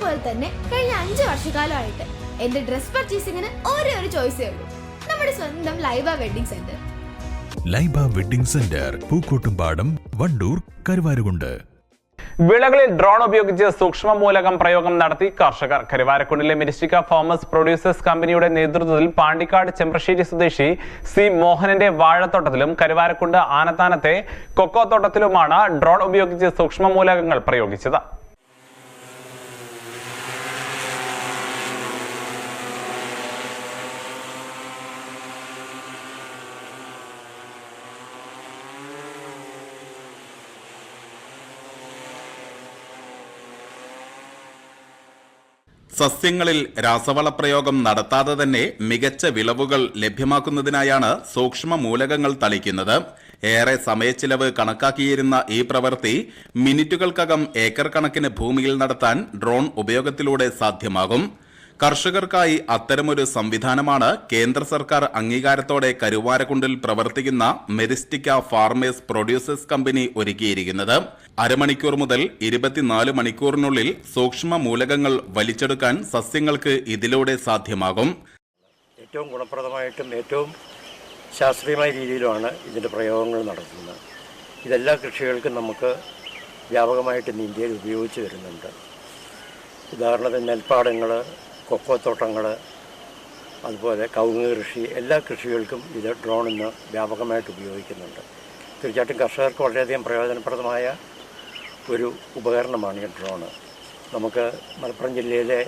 അതേപോലെ തന്നെ കഴിഞ്ഞ 5 വർഷക്കാലമായിട്ട് എന്റെ ഡ്രസ് പർച്ചേസിംഗിന് ഒരേ ഒരു ചോയ്സേ ഉള്ളൂ, നമ്മുടെ സ്വന്തം Laiba wedding center. Laiba wedding center, Pookkottumpadam, Wandoor, Karuvarakundu. വിളകളിൽ ഡ്രോൺ ഉപയോഗിച്ച് സൂക്ഷ്മ മൂലകം പ്രയോഗം നടത്തി കർഷകർ. കരുവാരക്കുണ്ടിലെ മിരിസ്റ്റിക്ക ഫാമേഴ്സ് പ്രൊഡ്യൂസേഴ്സ് കമ്പനിയുടെ നേതൃത്വത്തിൽ പാണ്ടിക്കാട് ചെമ്പ്രശ്ശേരി സ്വദേശി സി മോഹനന്റെ വാഴത്തോട്ടത്തിലും കരുവാരക്കുണ്ട് ആനത്താനത്തെ കൊക്കോ തോട്ടത്തിലുമാണ് ഡ്രോൺ ഉപയോഗിച്ച് സൂക്ഷ്മ മൂലകങ്ങൾ പ്രയോഗിച്ചത്. സസ്യങ്ങളിൽ രാസവള പ്രയോഗം നടത്താതെ തന്നെ മികച്ച വിളവുകൾ ലഭ്യമാക്കുന്നതിനായാണ് സൂക്ഷ്മ മൂലകങ്ങൾ തളിക്കുന്നത്. ഏറെ സമയച്ചിലവ് കണക്കാക്കിയിരുന്ന ഈ പ്രവൃത്തി മിനിറ്റുകൾക്കകം ഏക്കർ കണക്കിന് ഭൂമിയിൽ നടത്താൻ ഡ്രോൺ ഉപയോഗത്തിലൂടെ സാധ്യമാകും. കർഷകർക്കായി അത്തരമൊരു സംവിധാനമാണ് കേന്ദ്ര സർക്കാർ അംഗീകാരത്തോടെ കരുവാരക്കുണ്ടിൽ പ്രവർത്തിക്കുന്ന മെരിസ്റ്റിക്ക ഫാർമേഴ്സ് പ്രൊഡ്യൂസേഴ്സ് കമ്പനി ഒരുക്കിയിരിക്കുന്നത്. അരമണിക്കൂർ മുതൽ 24 മണിക്കൂറിനുള്ളിൽ സൂക്ഷ്മ മൂലകങ്ങൾ വലിച്ചെടുക്കാൻ സസ്യങ്ങൾക്ക് ഇതിലൂടെ സാധ്യമാകും. ഏറ്റവും ഗുണപ്രദമായിട്ടും ഏറ്റവും ശാസ്ത്രീയമായ രീതിയിലുമാണ് ഇതിൻ്റെ പ്രയോഗങ്ങൾ നടത്തുന്നത്. ഇതെല്ലാ കൃഷികൾക്കും നമുക്ക് വ്യാപകമായിട്ട് ഇന്ത്യയിൽ ഉപയോഗിച്ച് വരുന്നുണ്ട്. ഉദാഹരണത്തിന് നെൽപ്പാടങ്ങൾ, കൊക്കോത്തോട്ടങ്ങൾ, അതുപോലെ കവുങ്ങ് കൃഷി, എല്ലാ കൃഷികൾക്കും ഇത് ഡ്രോൺ ഇന്ന് വ്യാപകമായിട്ട് ഉപയോഗിക്കുന്നുണ്ട്. തീർച്ചയായിട്ടും കർഷകർക്ക് വളരെയധികം പ്രയോജനപ്രദമായ ഒരു ഉപകരണമാണ് ഈ ഡ്രോണ്. നമുക്ക് മലപ്പുറം ജില്ലയിലെ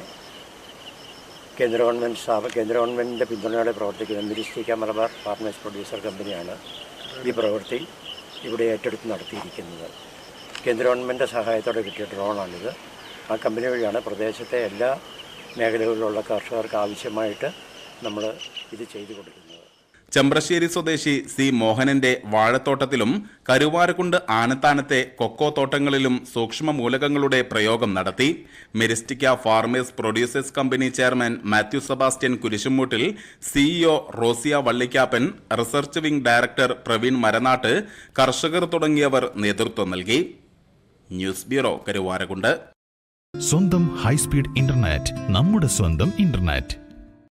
കേന്ദ്ര ഗവൺമെൻറ്റിൻ്റെ പിന്തുണയോടെ പ്രവർത്തിക്കുന്ന മിരിസ്റ്റിക്ക മലബാർ ഫാർമേഴ്സ് പ്രൊഡ്യൂസർ കമ്പനിയാണ് ഈ പ്രവൃത്തി ഇവിടെ ഏറ്റെടുത്ത് നടത്തിയിരിക്കുന്നത്. കേന്ദ്ര ഗവൺമെൻറ്റിൻ്റെ സഹായത്തോടെ കിട്ടിയ ഡ്രോണാണിത്. ആ കമ്പനി വഴിയാണ് പ്രദേശത്തെ എല്ലാ മേഖലകളിലുള്ള കർഷകർക്ക് ആവശ്യമായിട്ട് നമ്മൾ ഇത് ചെയ്തു കൊടുക്കുന്നത്. ചെമ്പ്രശ്ശേരി സ്വദേശി സി മോഹനന്റെ വാഴത്തോട്ടത്തിലും കരുവാരക്കുണ്ട് ആനത്താനത്തെ കൊക്കോ തോട്ടങ്ങളിലും സൂക്ഷ്മ മൂലകങ്ങളുടെ പ്രയോഗം നടത്തി. Myristica farmers producers company chairman Mathew Sebastian Kurisumoottil, CEO Rosia Vallikkappan, research wing director Praveen Maranattu, കർഷകർ തുടങ്ങിയവർ നേതൃത്വം നൽകി. News bureau, Karuvarakundu. സ്വന്തം ഹൈസ്പീഡ് ഇന്റർനെറ്റ്, നമ്മുടെ സ്വന്തം ഇന്റർനെറ്റ്.